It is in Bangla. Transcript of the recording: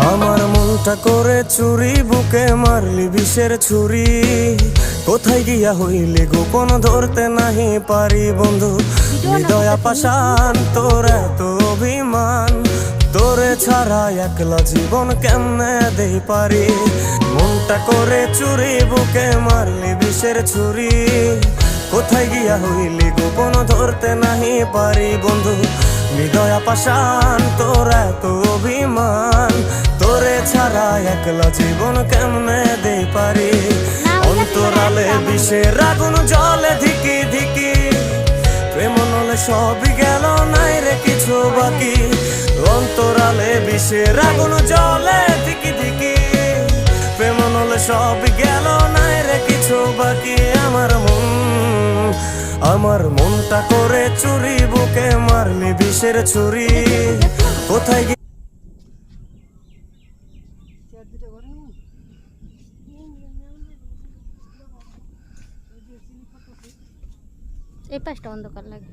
আমার মনটা করে চুরি, বুকে মারলি বিষের ছুরি। কোথায় গিয়া হইলি গোপন ধরতে নাহি পারি বন্ধু। হৃদয়া পাষাণ তোর এত অভিমান, তোরে ছাড়া একলা জীবন কেমনে দেই পারি। মনটা করে চুরি, বুকে মারলি বিষের ছুরি। কোথায় গিয়া হইলি গোপন ধরতে নাহি পারি বন্ধু। হৃদয়া পাষাণ তোর এত অভিমান, তোরে ছাড়া একলা জীবন কেমনে দেই পারি। অন্তরালে বিষের আগুন জ্বলে ধিকি ধিকি, প্রেম নলে সবই গেল নাই রে কিছু বাকি। অন্তরালে বিষের আগুন জ্বলে ধিকি ধিকি, প্রেম নলে সবই গেল নাই রে কিছু বাকি। আমার মনটা করে চুরি, বুকে মারলি বিষের ছুরি। কোথায় এই পাশটা অন্ধকার লাগে।